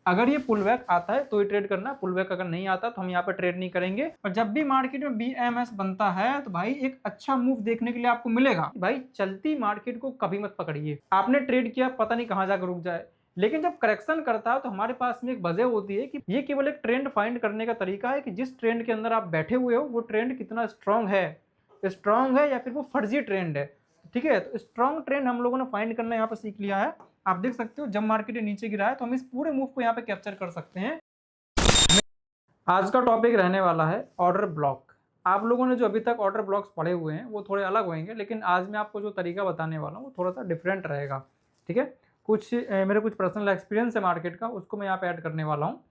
अगर ये pull back आता है तो ही ट्रेड करना, पुल बैक अगर नहीं आता तो हम यहाँ पे ट्रेड नहीं करेंगे। और जब भी मार्केट में BMS बनता है तो भाई एक अच्छा मूव देखने के लिए आपको मिलेगा। भाई चलती मार्केट को कभी मत पकड़िए, आपने ट्रेड किया पता नहीं कहाँ जाकर रुक जाए, लेकिन जब करेक्शन करता है तो हमारे पास में एक वजह होती है कि ये केवल एक ट्रेंड फाइंड करने का तरीका है कि जिस ट्रेंड के अंदर आप बैठे हुए हो वो ट्रेंड कितना स्ट्रांग है या फिर वो फर्जी ट्रेंड है। ठीक है, तो स्ट्रांग ट्रेंड हम लोगों ने फाइंड करना यहाँ पे सीख लिया है। आप देख सकते हो जब मार्केट नीचे गिरा है तो हम इस पूरे मूव को यहाँ पे कैप्चर कर सकते हैं। आज का टॉपिक रहने वाला है ऑर्डर ब्लॉक। आप लोगों ने जो अभी तक ऑर्डर ब्लॉक्स पढ़े हुए हैं वो थोड़े अलग होंगे, लेकिन आज मैं आपको जो तरीका बताने वाला हूँ वो थोड़ा सा डिफरेंट रहेगा। ठीक है, मेरे कुछ पर्सनल एक्सपीरियंस है मार्केट का, उसको मैं यहाँ पे ऐड करने वाला हूँ।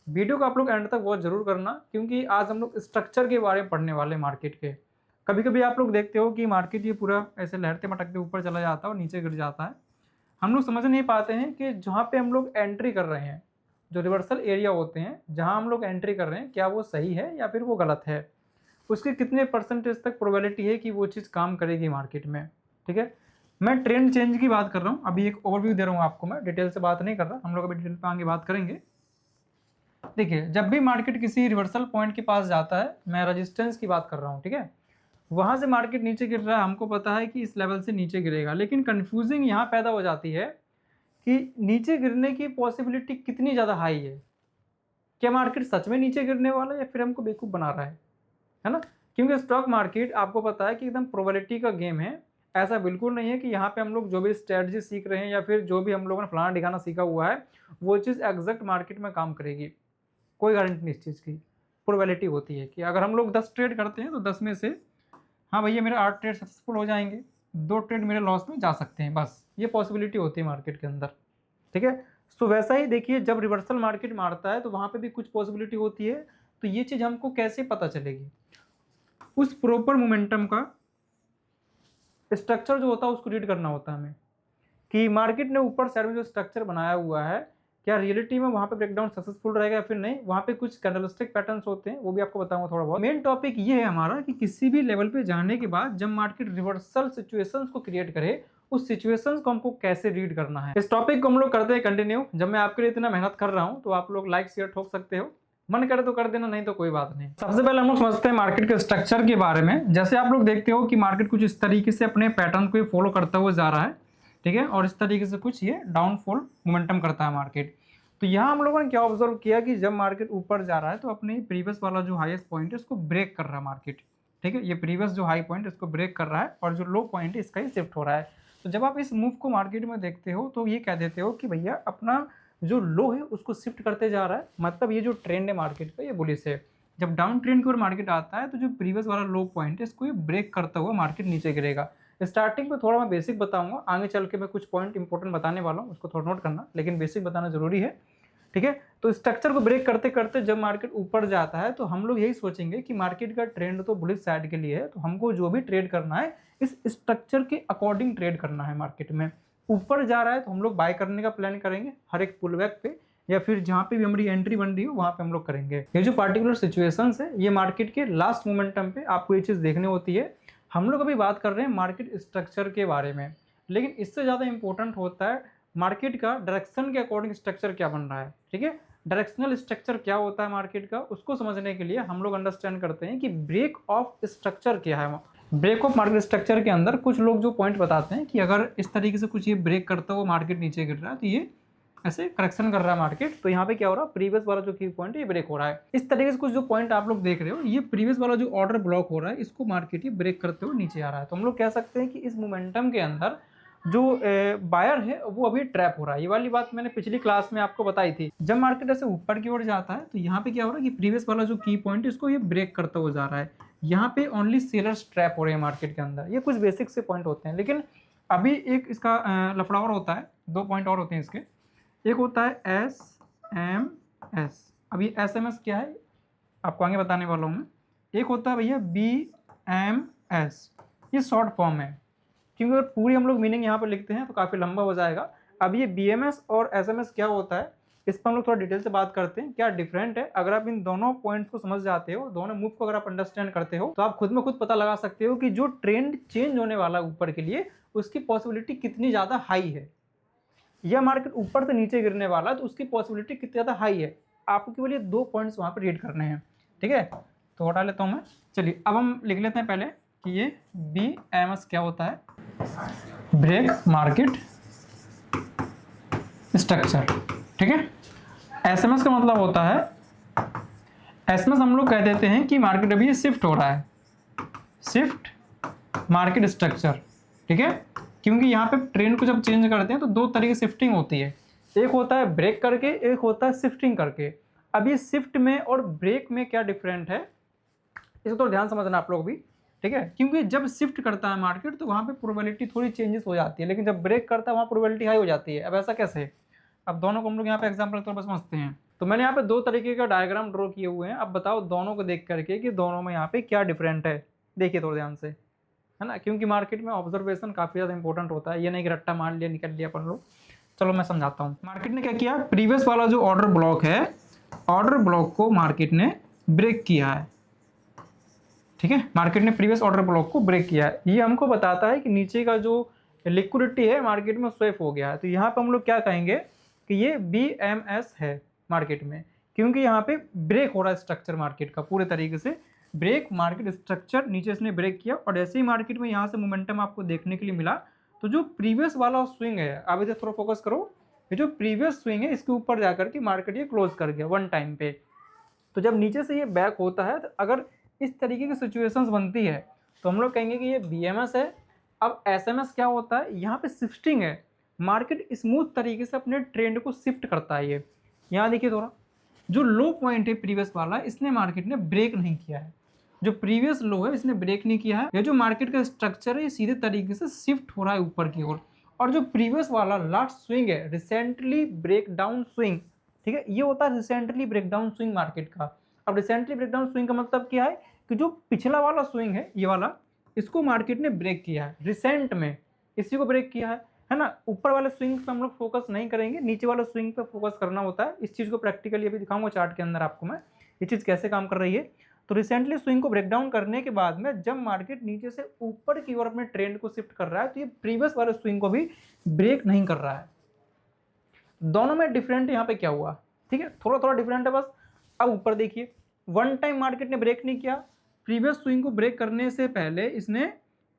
वीडियो को आप लोग एंड तक वॉच जरूर करना, क्योंकि आज हम लोग स्ट्रक्चर के बारे में पढ़ने वाले मार्केट के। कभी कभी आप लोग देखते हो कि मार्केट ये पूरा ऐसे लहरते मटकते ऊपर चला जाता है और नीचे गिर जाता है। हम लोग समझ नहीं पाते हैं कि जहाँ पे हम लोग एंट्री कर रहे हैं, जो रिवर्सल एरिया होते हैं जहाँ हम लोग एंट्री कर रहे हैं, क्या वो सही है या फिर वो गलत है, उसके कितने परसेंटेज तक प्रोबेबिलिटी है कि वो चीज़ काम करेगी मार्केट में। ठीक है, मैं ट्रेंड चेंज की बात कर रहा हूँ, अभी एक ओवरव्यू दे रहा हूँ आपको, मैं डिटेल से बात नहीं कर रहा, हम लोग अभी डिटेल पे आगे बात करेंगे। देखिए, जब भी मार्केट किसी रिवर्सल पॉइंट के पास जाता है, मैं रेजिस्टेंस की बात कर रहा हूँ, ठीक है, वहाँ से मार्केट नीचे गिर रहा है, हमको पता है कि इस लेवल से नीचे गिरेगा, लेकिन कन्फ्यूजिंग यहाँ पैदा हो जाती है कि नीचे गिरने की पॉसिबिलिटी कितनी ज़्यादा हाई है। क्या मार्केट सच में नीचे गिरने वाला है या फिर हमको बेवकूफ़ बना रहा है ना? क्योंकि स्टॉक मार्केट आपको पता है कि एकदम प्रोबेबिलिटी का गेम है। ऐसा बिल्कुल नहीं है कि यहाँ पे हम लोग जो भी स्ट्रेटजी सीख रहे हैं या फिर जो भी हम लोगों ने फलाना ढिकाना सीखा हुआ है वो चीज़ एग्जैक्ट मार्केट में काम करेगी। कोई गारंटी नहीं इस चीज़ की। प्रोबेबिलिटी होती है कि अगर हम लोग 10 ट्रेड करते हैं तो 10 में से हाँ भैया मेरे 8 ट्रेड सक्सेसफुल हो जाएंगे, 2 ट्रेड मेरे लॉस में जा सकते हैं, बस ये पॉसिबिलिटी होती है मार्केट के अंदर। ठीक है, तो वैसा ही देखिए जब रिवर्सल मार्केट मारता है तो वहाँ पे भी कुछ पॉसिबिलिटी होती है। तो ये चीज़ हमको कैसे पता चलेगी? उस प्रॉपर मोमेंटम का स्ट्रक्चर जो होता है उसको रीड करना होता है हमें, कि मार्केट ने ऊपर साइड में जो स्ट्रक्चर बनाया हुआ है क्या रियलिटी में वहाँ पे ब्रेकडाउन सक्सेसफुल रहेगा या फिर नहीं। वहाँ पे कुछ कैंडलस्टिक पैटर्न्स होते हैं, वो भी आपको बताऊंगा थोड़ा बहुत। मेन टॉपिक ये है हमारा कि किसी भी लेवल पे जाने के बाद जब मार्केट रिवर्सल सिचुएशंस को क्रिएट करे, उस सिचुएशंस को हमको कैसे रीड करना है। इस टॉपिक को हम लोग करते हैं कंटिन्यू। जब मैं आपके लिए इतना मेहनत कर रहा हूँ तो आप लोग लाइक शेयर ठोक सकते हो, मन करे तो कर देना, नहीं तो कोई बात नहीं। सबसे पहले हम लोग समझते हैं मार्केट के स्ट्रक्चर के बारे में। जैसे आप लोग देखते हो कि मार्केट कुछ इस तरीके से अपने पैटर्न को फॉलो करता हुआ जा रहा है, ठीक है, और इस तरीके से कुछ ये डाउनफॉल मोमेंटम करता है मार्केट। तो यहाँ हम लोगों ने क्या ऑब्जर्व किया कि जब मार्केट ऊपर जा रहा है तो अपने प्रीवियस वाला जो हाईएस्ट पॉइंट है उसको ब्रेक कर रहा है मार्केट। ठीक है, ये प्रीवियस जो हाई पॉइंट है इसको ब्रेक कर रहा है और जो लो पॉइंट है इसका ही शिफ्ट हो रहा है। तो जब आप इस मूव को मार्केट में देखते हो तो ये कह देते हो कि भैया अपना जो लो है उसको शिफ्ट करते जा रहा है, मतलब ये जो ट्रेंड है मार्केट का ये बुलिश है। जब डाउन ट्रेंड की ओर मार्केट आता है तो जो प्रीवियस वाला लो पॉइंट है इसको ये ब्रेक करता हुआ मार्केट नीचे गिरेगा। स्टार्टिंग में थोड़ा मैं बेसिक बताऊंगा, आगे चल के मैं कुछ पॉइंट इंपॉर्टेंट बताने वाला हूँ, उसको थोड़ा नोट करना, लेकिन बेसिक बताना जरूरी है। ठीक है, तो स्ट्रक्चर को ब्रेक करते करते जब मार्केट ऊपर जाता है तो हम लोग यही सोचेंगे कि मार्केट का ट्रेंड तो बुलिश साइड के लिए है, तो हमको जो भी ट्रेड करना है इस स्ट्रक्चर के अकॉर्डिंग ट्रेड करना है। मार्केट में ऊपर जा रहा है तो हम लोग बाय करने का प्लान करेंगे हर एक पुल बैक पे, या फिर जहाँ पे भी हमारी एंट्री बन रही हो वहाँ पे हम लोग करेंगे। ये जो पार्टिकुलर सिचुएशंस है ये मार्केट के लास्ट मोमेंटम पे आपको ये चीज़ देखनी होती है। हम लोग अभी बात कर रहे हैं मार्केट स्ट्रक्चर के बारे में, लेकिन इससे ज़्यादा इंपॉर्टेंट होता है मार्केट का डायरेक्शन के अकॉर्डिंग स्ट्रक्चर क्या बन रहा है। ठीक है, डायरेक्शनल स्ट्रक्चर क्या होता है मार्केट का, उसको समझने के लिए हम लोग अंडरस्टैंड करते हैं कि ब्रेक ऑफ स्ट्रक्चर क्या है। ब्रेक ऑफ मार्केट स्ट्रक्चर के अंदर कुछ लोग जो पॉइंट बताते हैं कि अगर इस तरीके से कुछ ये ब्रेक करता हुआ मार्केट नीचे गिर रहा है तो ये ऐसे करेक्शन कर रहा है मार्केट, तो यहाँ पे क्या हो रहा है प्रीवियस वाला जो की पॉइंट है ये ब्रेक हो रहा है। इस तरीके से कुछ जो पॉइंट आप लोग देख रहे हो ये प्रीवियस वाला जो ऑर्डर ब्लॉक हो रहा है इसको मार्केट ये ब्रेक करते हुए नीचे आ रहा है। तो हम लोग कह सकते हैं कि इस मोमेंटम के अंदर जो बायर है वो अभी ट्रैप हो रहा है। ये वाली बात मैंने पिछली क्लास में आपको बताई थी। जब मार्केट ऐसे ऊपर की ओर जाता है तो यहाँ पे क्या हो रहा है कि प्रीवियस वाला जो की पॉइंट है इसको ये ब्रेक करता हुआ जा रहा है। यहाँ पे ओनली सेलर्स ट्रैप हो रहे हैं मार्केट के अंदर। ये कुछ बेसिक से पॉइंट होते हैं, लेकिन अभी एक इसका लफड़ा और होता है, 2 पॉइंट और होते हैं इसके। एक होता है SMS। अब ये SMS क्या है आपको आगे बताने वाला हूँ मैं। एक होता है भैया BMS, ये शॉर्ट फॉर्म है, क्योंकि अगर पूरी हम लोग मीनिंग यहाँ पर लिखते हैं तो काफ़ी लंबा हो जाएगा। अब ये BMS और SMS क्या होता है इस पर हम लोग थोड़ा डिटेल से बात करते हैं, क्या डिफरेंट है। अगर आप इन दोनों पॉइंट्स को समझ जाते हो, दोनों मूव को अगर आप अंडरस्टैंड करते हो, तो आप खुद में खुद पता लगा सकते हो कि जो ट्रेंड चेंज होने वाला ऊपर के लिए उसकी पॉसिबिलिटी कितनी ज़्यादा हाई है। या मार्केट ऊपर से नीचे गिरने वाला है, तो उसकी पॉसिबिलिटी कितनी ज़्यादा हाई है। आपको केवल ये 2 पॉइंट्स वहाँ पे रीड करने हैं, ठीक है। तो हटा लेता हूँ मैं। चलिए अब हम लिख लेते हैं पहले कि ये BMS क्या होता है, ब्रेक मार्केट स्ट्रक्चर, ठीक है। SMS का मतलब होता है, SMS हम लोग कह देते हैं कि मार्केट अभी शिफ्ट हो रहा है, शिफ्ट मार्केट स्ट्रक्चर, ठीक है। क्योंकि यहाँ पे ट्रेंड को जब चेंज करते हैं तो 2 तरीके से शिफ्टिंग होती है, एक होता है ब्रेक करके, एक होता है शिफ्टिंग करके। अब ये शिफ्ट में और ब्रेक में क्या डिफरेंट है, इसको तो ध्यान समझना आप लोग भी, ठीक है। क्योंकि जब शिफ्ट करता है मार्केट तो वहाँ पे प्रोबेबिलिटी थोड़ी चेंजेस हो जाती है, लेकिन जब ब्रेक करता है वहाँ प्रोबेबिलिटी हाई हो जाती है। अब ऐसा कैसे है, अब दोनों को हम लोग यहाँ पे एग्जाम्पल के तौर पर समझते हैं। तो मैंने यहाँ पे 2 तरीके का डायग्राम ड्रॉ किए हुए हैं। अब बताओ दोनों को देख करके कि दोनों में यहाँ पे क्या डिफरेंट है, देखिए थोड़ा ध्यान से, है ना। क्योंकि मार्केट में ऑब्जर्वेशन काफ़ी ज़्यादा इंपॉर्टेंट होता है, ये नहीं कि रट्टा मार लिया निकल लिया अपन लोग। चलो मैं समझाता हूँ। मार्केट ने क्या किया, प्रीवियस वाला जो ऑर्डर ब्लॉक है, ऑर्डर ब्लॉक को मार्केट ने ब्रेक किया है, ठीक है। मार्केट ने प्रीवियस ऑर्डर ब्लॉक को ब्रेक किया है। ये हमको बताता है कि नीचे का जो लिक्विडिटी है मार्केट में स्वेप हो गया है। तो यहाँ पे हम लोग क्या कहेंगे कि ये BMS है मार्केट में, क्योंकि यहाँ पे ब्रेक हो रहा है स्ट्रक्चर मार्केट का पूरे तरीके से। ब्रेक मार्केट स्ट्रक्चर, नीचे इसने ब्रेक किया और जैसे ही मार्केट में यहाँ से मोमेंटम आपको देखने के लिए मिला, तो जो प्रीवियस वाला स्विंग है, अब इधर थोड़ा फोकस करो, ये जो प्रीवियस स्विंग है इसके ऊपर जाकर के मार्केट ये क्लोज कर गया वन टाइम पे। तो जब नीचे से ये बैक होता है, तो अगर इस तरीके की सिचुएशंस बनती है तो हम लोग कहेंगे कि ये BMS है। अब SMS क्या होता है, यहाँ पे शिफ्टिंग है, मार्केट स्मूथ तरीके से अपने ट्रेंड को शिफ्ट करता है। ये यहाँ देखिए थोड़ा, जो लो पॉइंट है प्रीवियस वाला, इसने मार्केट ने ब्रेक नहीं किया है, जो प्रीवियस लो है इसने ब्रेक नहीं किया है। ये जो मार्केट का स्ट्रक्चर है ये सीधे तरीके से शिफ्ट हो रहा है ऊपर की ओर। और जो प्रीवियस वाला लास्ट स्विंग है, रिसेंटली ब्रेक डाउन स्विंग, ठीक है, ये होता है recently break down swing market का। अब रिसेंटली ब्रेक डाउन स्विंग का मतलब क्या है कि जो पिछला वाला स्विंग है ये वाला, इसको मार्केट ने ब्रेक किया है रिसेंट में, इसी को ब्रेक किया है ना। ऊपर वाले स्विंग पे हम लोग फोकस नहीं करेंगे, नीचे वाले स्विंग पे फोकस करना होता है। इस चीज़ को प्रैक्टिकली अभी दिखाऊंगा चार्ट के अंदर आपको मैं, ये चीज़ कैसे काम कर रही है। तो रिसेंटली स्विंग को ब्रेक डाउन करने के बाद में जब मार्केट नीचे से ऊपर की ओर अपने ट्रेंड को शिफ्ट कर रहा है, तो ये प्रीवियस वाले स्विंग को भी ब्रेक नहीं कर रहा है। दोनों में डिफरेंट यहाँ पे क्या हुआ, ठीक है, थोड़ा थोड़ा डिफरेंट है बस। अब ऊपर देखिए, वन टाइम मार्केट ने ब्रेक नहीं किया, प्रीवियस स्विंग को ब्रेक करने से पहले इसने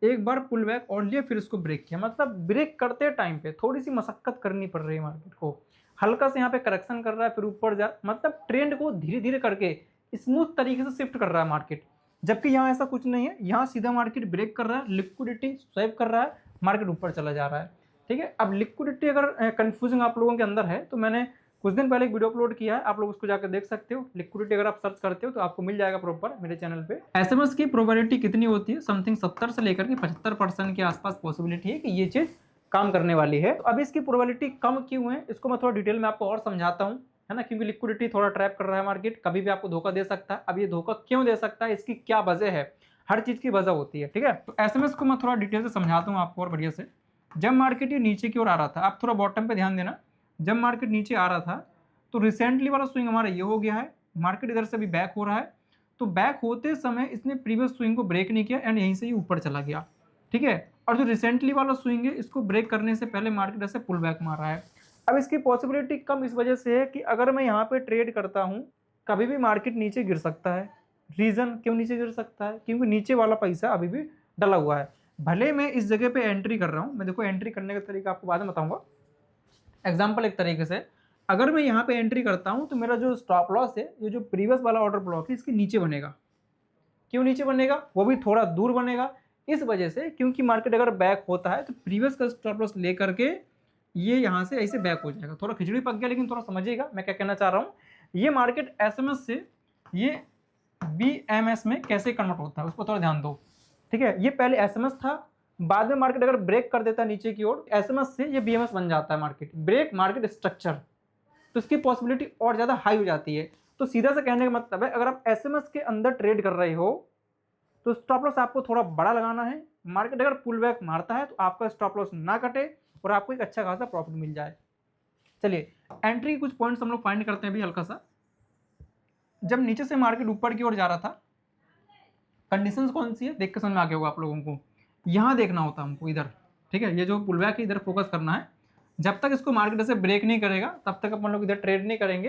एक बार पुल बैक और लिया, फिर इसको ब्रेक किया। मतलब ब्रेक करते टाइम पे थोड़ी सी मशक्कत करनी पड़ रही है मार्केट को, हल्का से यहाँ पे करेक्शन कर रहा है, फिर ऊपर जा, मतलब ट्रेंड को धीरे धीरे करके स्मूथ तरीके से शिफ्ट कर रहा है मार्केट। जबकि यहाँ ऐसा कुछ नहीं है, यहाँ सीधा मार्केट ब्रेक कर रहा है, लिक्विडिटी स्वैप कर रहा है, मार्केट ऊपर चला जा रहा है, ठीक है। अब लिक्विडिटी अगर कंफ्यूजिंग आप लोगों के अंदर है तो मैंने कुछ दिन पहले एक वीडियो अपलोड किया है, आप लोग उसको जाकर देख सकते हो। लिक्विडिटी अगर आप सर्च करते हो तो आपको मिल जाएगा प्रॉपर मेरे चैनल पे। SMS की प्रोबेबिलिटी कितनी होती है, समथिंग 70 से लेकर के 75% के आसपास पॉसिबिलिटी है कि ये चीज काम करने वाली है। तो अब इसकी प्रोबेबिलिटी कम क्यों है, इसको मैं थोड़ा डिटेल में आपको और समझाता हूँ, है ना। क्योंकि लिक्विडिटी थोड़ा ट्रैप कर रहा है मार्केट, कभी भी आपको धोखा दे सकता है। अब ये धोखा क्यों दे सकता है, इसकी क्या वजह है, हर चीज की वजह होती है, ठीक है। तो SMS को मैं थोड़ा डिटेल से समझाता हूँ आपको और बढ़िया से। जब मार्केट ये नीचे की ओर आ रहा था, आप थोड़ा बॉटम पे ध्यान देना, जब मार्केट नीचे आ रहा था तो रिसेंटली वाला स्विंग हमारा ये हो गया है, मार्केट इधर से भी बैक हो रहा है। तो बैक होते समय इसने प्रीवियस स्विंग को ब्रेक नहीं किया एंड यहीं से ही ऊपर चला गया, ठीक है। और जो रिसेंटली वाला स्विंग है इसको ब्रेक करने से पहले मार्केट ऐसे पुल बैक मार रहा है। अब इसकी पॉसिबिलिटी कम इस वजह से है कि अगर मैं यहाँ पे ट्रेड करता हूँ, कभी भी मार्केट नीचे गिर सकता है। रीजन क्यों नीचे गिर सकता है, क्योंकि नीचे वाला पैसा अभी भी डला हुआ है। भले मैं इस जगह पे एंट्री कर रहा हूँ, मैं देखो एंट्री करने का तरीका आपको बाद में बताऊंगा। एग्जाम्पल एक तरीके से, अगर मैं यहाँ पे एंट्री करता हूँ तो मेरा जो स्टॉप लॉस है, ये जो प्रीवियस वाला ऑर्डर ब्लॉक है, इसके नीचे बनेगा। क्यों नीचे बनेगा, वो भी थोड़ा दूर बनेगा, इस वजह से क्योंकि मार्केट अगर बैक होता है तो प्रीवियस का स्टॉप लॉस लेकर के ये यहाँ से ऐसे बैक हो जाएगा। थोड़ा खिचड़ी पक गया, लेकिन थोड़ा समझिएगा मैं क्या कहना चाह रहा हूँ। ये मार्केट SMS से ये BMS में कैसे कन्वर्ट होता है उस पर थोड़ा ध्यान दो, ठीक है। ये पहले SMS था, बाद में मार्केट अगर ब्रेक कर देता है नीचे की ओर, SMS से ये BMS बन जाता है मार्केट, ब्रेक मार्केट स्ट्रक्चर। तो इसकी पॉसिबिलिटी और ज़्यादा हाई हो जाती है। तो सीधा से कहने का मतलब है, अगर आप SMS के अंदर ट्रेड कर रहे हो तो स्टॉप लॉस आपको थोड़ा बड़ा लगाना है। मार्केट अगर पुल बैक मारता है तो आपका स्टॉप लॉस ना कटे और आपको एक अच्छा खासा प्रॉफिट मिल जाए। चलिए एंट्री के कुछ पॉइंट्स हम लोग फाइंड करते हैं भी हल्का सा। जब नीचे से मार्केट ऊपर की ओर जा रहा था, कंडीशंस कौन सी है देख के समझ में आ गया होगा आप लोगों को। यहाँ देखना होता है हमको इधर, ठीक है, ये जो पुल बैक है इधर फोकस करना है। जब तक इसको मार्केट ऐसे ब्रेक नहीं करेगा तब तक अपन लोग इधर ट्रेड नहीं करेंगे,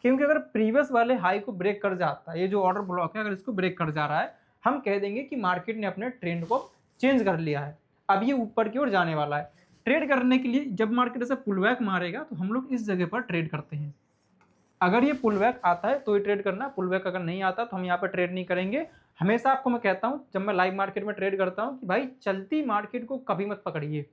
क्योंकि अगर प्रीवियस वाले हाई को ब्रेक कर जाता है, ये जो ऑर्डर ब्लॉक है अगर इसको ब्रेक कर जा रहा है, हम कह देंगे कि मार्केट ने अपने ट्रेंड को चेंज कर लिया है, अब ये ऊपर की ओर जाने वाला है। ट्रेड करने के लिए जब मार्केट ऐसे पुल बैक मारेगा तो हम लोग इस जगह पर ट्रेड करते हैं। अगर ये पुल बैक आता है तो ये ट्रेड करना, पुल बैक अगर नहीं आता तो हम यहाँ पर ट्रेड नहीं करेंगे। हमेशा आपको मैं कहता हूँ जब मैं लाइव मार्केट में ट्रेड करता हूँ कि भाई चलती मार्केट को कभी मत पकड़िए।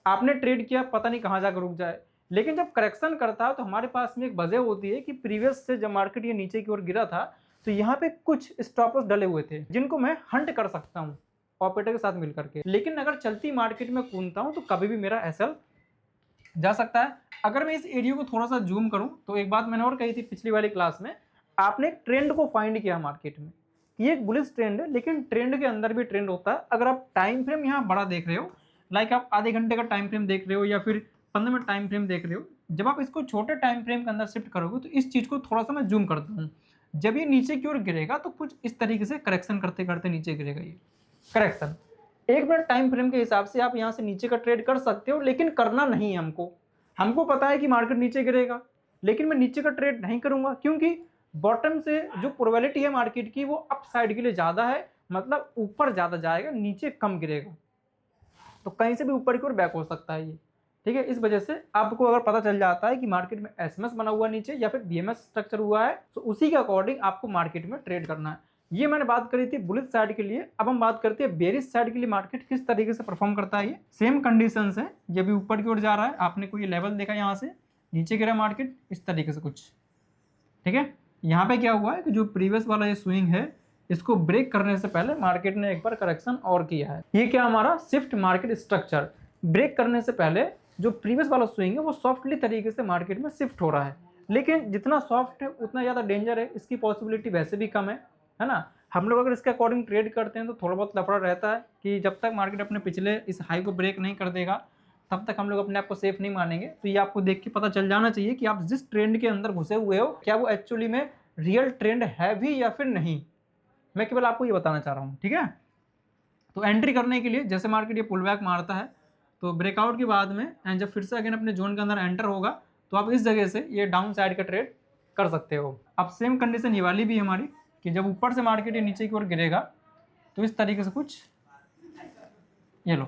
आपने ट्रेड किया पता नहीं कहाँ जाकर रुक जाए, लेकिन जब करेक्शन करता है तो हमारे पास में एक वजह होती है कि प्रीवियस से जब मार्केट ये नीचे की ओर गिरा था तो यहाँ पे कुछ स्टॉप लॉस डले हुए थे जिनको मैं हंट कर सकता हूँ ऑपरेटर के साथ मिलकर के। लेकिन अगर चलती मार्केट में कूदता हूँ तो कभी भी मेरा एसएल जा सकता है। अगर मैं इस एरिया को थोड़ा सा जूम करूं तो एक बात मैंने और कही थी पिछली वाली क्लास में, आपने एक ट्रेंड को फाइंड किया मार्केट में, ये एक बुलिश ट्रेंड है, लेकिन ट्रेंड के अंदर भी ट्रेंड होता है। अगर आप टाइम फ्रेम यहाँ बड़ा देख रहे हो, लाइक आप आधे घंटे का टाइम फ्रेम देख रहे हो या फिर 15 मिनट टाइम फ्रेम देख रहे हो, जब आप इसको छोटे टाइम फ्रेम के अंदर शिफ्ट करोगे तो इस चीज़ को थोड़ा सा मैं जूम करता हूँ। जब ये नीचे की ओर गिरेगा तो कुछ इस तरीके से करेक्शन करते करते नीचे गिरेगा, ये करेक्शन 1 मिनट टाइम फ्रेम के हिसाब से आप यहाँ से नीचे का ट्रेड कर सकते हो, लेकिन करना नहीं है हमको पता है कि मार्केट नीचे गिरेगा, लेकिन मैं नीचे का ट्रेड नहीं करूंगा क्योंकि बॉटम से जो प्रोबेबिलिटी है मार्केट की वो अप साइड के लिए ज़्यादा है, मतलब ऊपर ज़्यादा जाएगा नीचे कम गिरेगा, तो कहीं से भी ऊपर की ओर बैक हो सकता है ये, ठीक है। इस वजह से आपको अगर पता चल जाता है कि मार्केट में एसएमएस बना हुआ नीचे या फिर बीएमएस स्ट्रक्चर हुआ है तो उसी के अकॉर्डिंग आपको मार्केट में ट्रेड करना है। ये मैंने बात करी थी बुलिश साइड के लिए। अब हम बात करते हैं बेरिश साइड के लिए मार्केट किस तरीके से परफॉर्म करता है। ये सेम कंडीशंस है, ये भी ऊपर की ओर जा रहा है, आपने कोई लेवल देखा यहाँ से नीचे गिरा मार्केट इस तरीके से कुछ, ठीक है। यहाँ पे क्या हुआ है कि जो प्रीवियस वाला ये स्विंग है इसको ब्रेक करने से पहले मार्केट ने एक बार करेक्शन और किया है। ये क्या हमारा शिफ्ट मार्केट स्ट्रक्चर, ब्रेक करने से पहले जो प्रीवियस वाला स्विंग है वो सॉफ्टली तरीके से मार्केट में शिफ्ट हो रहा है, लेकिन जितना सॉफ्ट है उतना ज़्यादा डेंजर है, इसकी पॉसिबिलिटी वैसे भी कम है ना। हम लोग अगर इसके अकॉर्डिंग ट्रेड करते हैं तो थोड़ा बहुत लफड़ा रहता है कि जब तक मार्केट अपने पिछले इस हाई को ब्रेक नहीं कर देगा तब तक हम लोग अपने आप को सेफ नहीं मानेंगे। तो ये आपको देख के पता चल जाना चाहिए कि आप जिस ट्रेंड के अंदर घुसे हुए हो क्या वो एक्चुअली में रियल ट्रेंड है भी या फिर नहीं, मैं केवल आपको ये बताना चाह रहा हूँ, ठीक है। तो एंट्री करने के लिए जैसे मार्केट ये पुल बैक मारता है तो ब्रेकआउट के बाद में एंड जब फिर से अगेन अपने जोन के अंदर एंटर होगा तो आप इस जगह से ये डाउन साइड का ट्रेड कर सकते हो। अब सेम कंडीशन ये वाली भी हमारी कि जब ऊपर से मार्केट ये नीचे की ओर गिरेगा तो इस तरीके से कुछ, ये लो,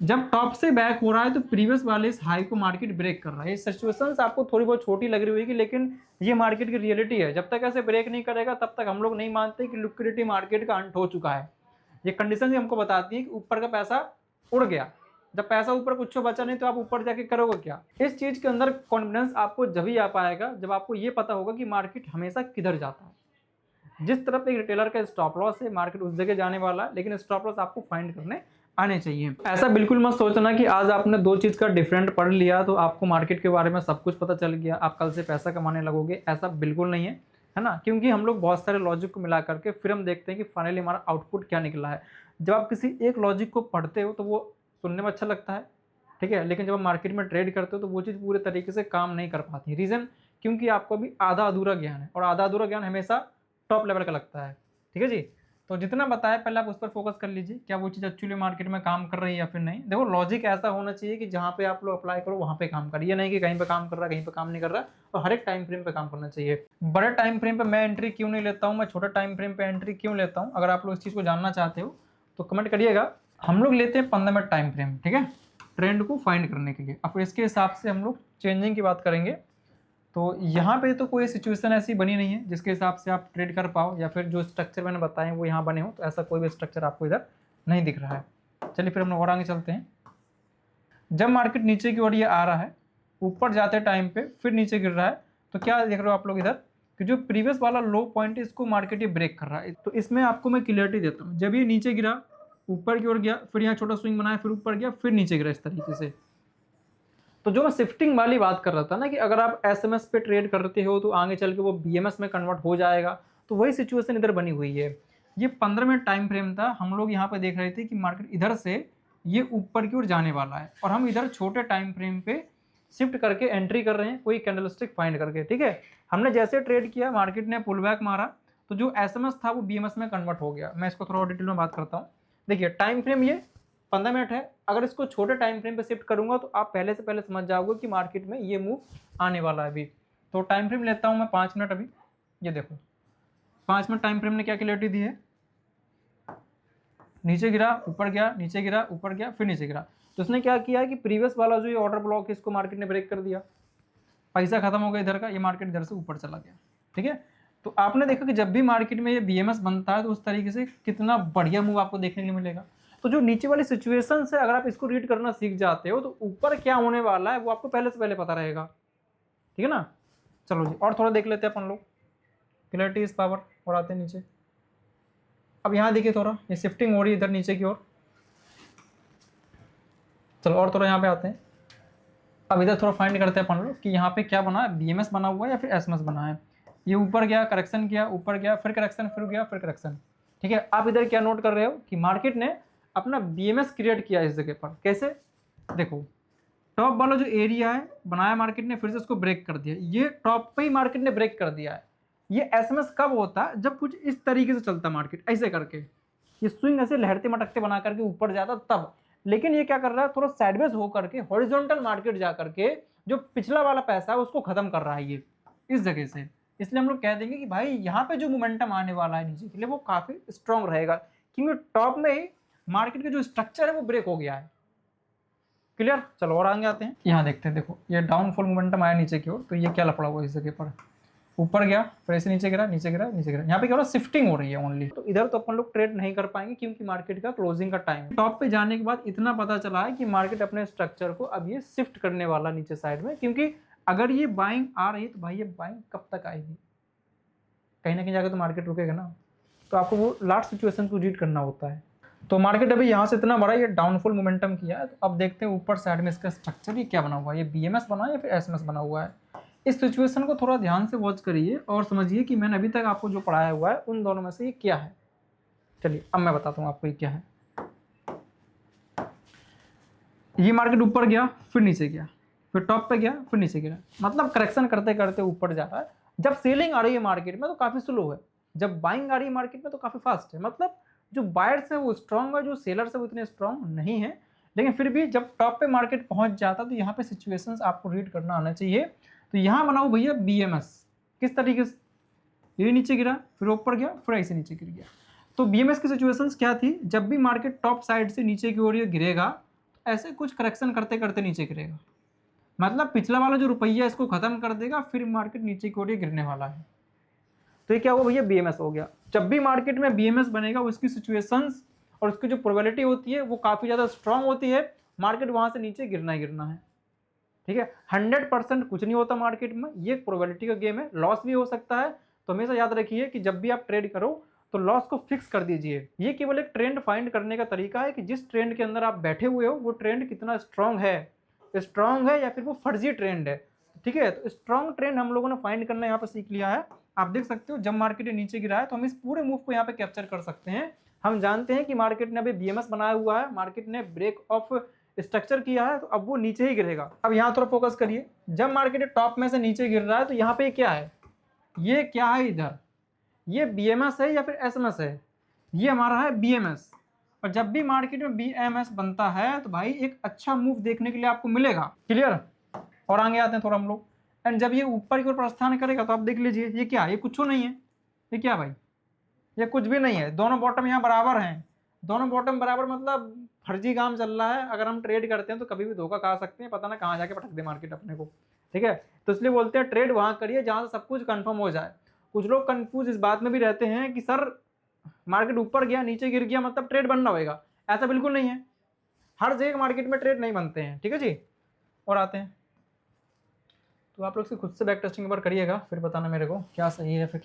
जब टॉप से बैक हो रहा है तो प्रीवियस वाले इस हाई को मार्केट ब्रेक कर रहा है। ये सिचुएशंस आपको थोड़ी बहुत छोटी लग रही होगी लेकिन ये मार्केट की रियलिटी है। जब तक ऐसे ब्रेक नहीं करेगा तब तक हम लोग नहीं मानते कि लिक्विडिटी मार्केट का अंत हो चुका है। ये कंडीशन ही हमको बताती है कि ऊपर का पैसा उड़ गया, जब पैसा ऊपर कुछ बचा नहीं तो आप ऊपर जाके करोगे क्या। इस चीज़ के अंदर कॉन्फिडेंस आपको जब ही आ पाएगा जब आपको ये पता होगा कि मार्केट हमेशा किधर जाता है। जिस तरफ एक रिटेलर का स्टॉप लॉस है मार्केट उस जगह जाने वाला है, लेकिन स्टॉप लॉस आपको फाइंड करने आने चाहिए। ऐसा बिल्कुल मत सोचना कि आज आपने दो चीज़ का डिफरेंट पढ़ लिया तो आपको मार्केट के बारे में सब कुछ पता चल गया, आप कल से पैसा कमाने लगोगे, ऐसा बिल्कुल नहीं है ना। क्योंकि हम लोग बहुत सारे लॉजिक को मिला करके फिर हम देखते हैं कि फाइनली हमारा आउटपुट क्या निकला है। जब आप किसी एक लॉजिक को पढ़ते हो तो वो सुनने में अच्छा लगता है, ठीक है, लेकिन जब आप मार्केट में ट्रेड करते हो तो वो चीज़ पूरे तरीके से काम नहीं कर पाती। रीज़न क्योंकि आपको अभी आधा अधूरा ज्ञान है और आधा अधूरा ज्ञान हमेशा टॉप लेवल का लगता है, ठीक है जी। तो जितना बताया पहले आप उस पर फोकस कर लीजिए, क्या वो चीज़ एक्चुअली मार्केट में काम कर रही है या फिर नहीं। देखो लॉजिक ऐसा होना चाहिए कि जहाँ पे आप लोग अप्लाई करो वहाँ पे काम करिए, नहीं कि कहीं पे काम कर रहा है कहीं पे काम नहीं कर रहा, और हर एक टाइम फ्रेम पे काम करना चाहिए। बड़े टाइम फ्रेम पे मैं एंट्री क्यों नहीं लेता हूँ, मैं छोटा टाइम फ्रेम पे एंट्री क्यों लेता हूँ, अगर आप लोग इस चीज़ को जानना चाहते हो तो कमेंट करिएगा। हम लोग लेते हैं 15 मिनट टाइम फ्रेम, ठीक है, ट्रेंड को फाइंड करने के लिए। अब इसके हिसाब से हम लोग चेंजिंग की बात करेंगे। तो यहाँ पे तो कोई सिचुएशन ऐसी बनी नहीं है जिसके हिसाब से आप ट्रेड कर पाओ या फिर जो स्ट्रक्चर मैंने बताए वो यहाँ बने हो, तो ऐसा कोई भी स्ट्रक्चर आपको इधर नहीं दिख रहा है। चलिए फिर हम लोग और आगे चलते हैं। जब मार्केट नीचे की ओर ये आ रहा है, ऊपर जाते टाइम पे फिर नीचे गिर रहा है, तो क्या देख रहे हो आप लोग इधर कि जो प्रीवियस वाला लो पॉइंट है इसको मार्केट ये ब्रेक कर रहा है। तो इसमें आपको मैं क्लियरिटी देता हूँ, जब ये नीचे गिरा ऊपर की ओर गया, फिर यहाँ छोटा स्विंग बनाया, फिर ऊपर गया, फिर नीचे गिरा इस तरीके से। तो जो मैं शिफ्टिंग वाली बात कर रहा था ना कि अगर आप एसएमएस पे ट्रेड करते हो तो आगे चल के वो बीएमएस में कन्वर्ट हो जाएगा, तो वही सिचुएशन इधर बनी हुई है। ये 15 मिनट टाइम फ्रेम था, हम लोग यहाँ पे देख रहे थे कि मार्केट इधर से ये ऊपर की ओर जाने वाला है और हम इधर छोटे टाइम फ्रेम पे शिफ्ट करके एंट्री कर रहे हैं कोई कैंडलस्टिक फाइंड करके, ठीक है। हमने जैसे ट्रेड किया मार्केट ने पुल बैक मारा तो जो एसएमएस था वो बीएमएस में कन्वर्ट हो गया। मैं इसको थोड़ा डिटेल में बात करता हूँ। देखिए टाइम फ्रेम ये 15 मिनट है। अगर इसको छोटे टाइम फ्रेम पे शिफ्ट करूंगा तो आप पहले से पहले समझ जाओगे कि मार्केट में ये मूव आने वाला है अभी। तो टाइम फ्रेम लेता हूं मैं 5 मिनट अभी। ये देखो 5 मिनट टाइम फ्रेम ने क्या क्लियरिटी दी है, नीचे गिरा ऊपर गया, नीचे गिरा ऊपर गया, फिर नीचे गिरा। तो उसने क्या किया है कि प्रीवियस वाला जो ये ऑर्डर ब्लॉक है इसको मार्केट ने ब्रेक कर दिया, पैसा खत्म हो गया इधर का, ये मार्केट इधर से ऊपर चला गया। ठीक है, तो आपने देखा कि जब भी मार्केट में ये बीएमएस बनता है तो उस तरीके से कितना बढ़िया मूव आपको देखने को मिलेगा। तो जो नीचे वाली सिचुएशन है अगर आप इसको रीड करना सीख जाते हो तो ऊपर क्या होने वाला है वो आपको पहले से पहले पता रहेगा। ठीक है ना, चलो जी और थोड़ा देख लेते हैं अपन लोग, क्लैरिटी इज पावर। और आते हैं नीचे, अब यहाँ देखिए थोड़ा ये शिफ्टिंग हो रही है इधर नीचे की ओर। चलो और थोड़ा यहाँ पे आते हैं, अब इधर थोड़ा फाइंड करते हैं अपन लोग कि यहाँ पे क्या बना है, बीएमएस बना हुआ है या फिर एसएमएस बना है। ये ऊपर गया, करेक्शन किया, ऊपर गया, फिर करेक्शन, फिर गया, फिर करेक्शन। ठीक है, आप इधर क्या नोट कर रहे हो कि मार्केट ने अपना बीएमएस क्रिएट किया इस जगह पर। कैसे, देखो टॉप वाला जो एरिया है बनाया मार्केट ने, फिर से उसको ब्रेक कर दिया, ये टॉप पे ही मार्केट ने ब्रेक कर दिया है। ये एसएमएस कब होता है, जब कुछ इस तरीके से चलता मार्केट ऐसे करके, ये स्विंग ऐसे लहरते मटकते बना करके ऊपर जाता तब। लेकिन ये क्या कर रहा है, थोड़ा साइडवेज हो करके हॉरिजॉन्टल मार्केट जा करके जो पिछला वाला पैसा है उसको खत्म कर रहा है ये इस जगह से। इसलिए हम लोग कह देंगे कि भाई यहाँ पे जो मोमेंटम आने वाला है नीचे के लिए वो काफी स्ट्रांग रहेगा, क्योंकि टॉप में ही मार्केट का जो स्ट्रक्चर है वो ब्रेक हो गया है। क्लियर, चलो और आगे आते हैं, यहाँ देखते हैं। देखो ये डाउनफॉल मोमेंटम आया नीचे की ओर, तो ये क्या लफड़ा हुआ इस जगह पर, ऊपर गया फिर ऐसे नीचे गिरा, नीचे गिरा, नीचे गिरा। यहाँ पे क्या हो रहा है, शिफ्टिंग हो रही है ओनली। तो इधर तो अपन लोग ट्रेड नहीं कर पाएंगे क्योंकि मार्केट का क्लोजिंग का टाइम। टॉप पे जाने के बाद इतना पता चला है कि मार्केट अपने स्ट्रक्चर को अब ये शिफ्ट करने वाला नीचे साइड में, क्योंकि अगर ये बाइंग आ रही है तो भाई ये बाइंग कब तक आएगी, कहीं ना कहीं जाकर तो मार्केट रुकेगा ना। तो आपको वो लास्ट सिचुएशन को रीड करना होता है। तो मार्केट अभी यहाँ से इतना बड़ा ये डाउनफॉल मोमेंटम किया है। तो अब देखते हैं ऊपर साइड में इसका स्ट्रक्चर ये क्या बना हुआ है, ये बीएमएस बना है या फिर एसएमएस बना हुआ है। इस सिचुएशन को थोड़ा ध्यान से वॉच करिए और समझिए कि मैंने अभी तक आपको जो पढ़ाया हुआ है उन दोनों में से ये क्या है। चलिए अब मैं बताता हूँ आपको ये क्या है। ये मार्केट ऊपर गया फिर नीचे गया, फिर टॉप पे गया फिर नीचे गिरा, मतलब करेक्शन करते करते ऊपर जा रहा है। जब सेलिंग आ रही है मार्केट में तो काफी स्लो है, जब बाइंग आ रही है मार्केट में तो काफी फास्ट है। मतलब जो बायर्स है वो स्ट्रांग है, जो सेलर्स है वो इतने स्ट्रांग नहीं है। लेकिन फिर भी जब टॉप पे मार्केट पहुंच जाता तो यहाँ पे सिचुएशंस आपको रीड करना आना चाहिए। तो यहाँ बनाओ भैया बीएमएस, किस तरीके से, ये नीचे गिरा फिर ऊपर गया फिर ऐसे नीचे गिर गया। तो बीएमएस की सिचुएशंस क्या थी, जब भी मार्केट टॉप साइड से नीचे की ओर गिरेगा तो ऐसे कुछ करेक्शन करते करते नीचे गिरेगा, मतलब पिछला वाला जो रुपया इसको खत्म कर देगा, फिर मार्केट नीचे की ओर गिरने वाला है। तो ये क्या हुआ भैया, बीएमएस हो गया। जब भी मार्केट में बीएमएस बनेगा उसकी सिचुएशंस और उसकी जो प्रोबेबिलिटी होती है वो काफी ज्यादा स्ट्रांग होती है, मार्केट वहां से नीचे गिरना ही गिरना है। ठीक है, 100% कुछ नहीं होता मार्केट में, ये एक प्रोबेबिलिटी का गेम है, लॉस भी हो सकता है। तो हमेशा याद रखिए कि जब भी आप ट्रेड करो तो लॉस को फिक्स कर दीजिए। ये केवल एक ट्रेंड फाइंड करने का तरीका है कि जिस ट्रेंड के अंदर आप बैठे हुए हो वो ट्रेंड कितना स्ट्रांग है या फिर वो फर्जी ट्रेंड है। ठीक है, तो स्ट्रांग ट्रेंड हम लोगों ने फाइंड करना यहाँ पर सीख लिया है। आप देख सकते हो जब मार्केट नीचे गिरा है तो हम इस पूरे मूव को यहाँ पे कैप्चर कर सकते हैं। हम जानते हैं कि मार्केट ने अभी बीएमएस बनाया हुआ है, मार्केट ने ब्रेक ऑफ स्ट्रक्चर किया है, तो अब वो नीचे ही गिरेगा। अब यहाँ थोड़ा फोकस करिए, जब मार्केट टॉप में से नीचे गिर रहा है तो यहाँ पे क्या है, ये क्या है इधर, ये बीएमएस है या फिर एसएमएस है, ये हमारा है बीएमएस। और जब भी मार्केट में बीएमएस बनता है तो भाई एक अच्छा मूव देखने के लिए आपको मिलेगा। क्लियर, और आगे आते हैं थोड़ा हम लोग। एंड जब ये ऊपर की ओर प्रस्थान करेगा तो आप देख लीजिए ये क्या है, ये कुछ नहीं है, ये क्या भाई, ये कुछ भी नहीं है। दोनों बॉटम यहाँ बराबर हैं, दोनों बॉटम बराबर, मतलब फर्जी काम चल रहा है। अगर हम ट्रेड करते हैं तो कभी भी धोखा खा सकते हैं, पता ना कहाँ जाके पटक दे मार्केट अपने को। ठीक है, तो इसलिए बोलते हैं ट्रेड वहां करिए जहां से सब कुछ कंफर्म हो जाए। कुछ लोग कंफ्यूज इस बात में भी रहते हैं कि सर मार्केट ऊपर गया नीचे गिर गया मतलब ट्रेड बनना होगा, ऐसा बिल्कुल नहीं है। हर जगह मार्केट में ट्रेड नहीं बनते हैं। ठीक है जी, और आते हैं। तो आप लोग से खुद से बैक टेस्टिंग एक बार करिएगा, फिर बताना मेरे को क्या सही है फिर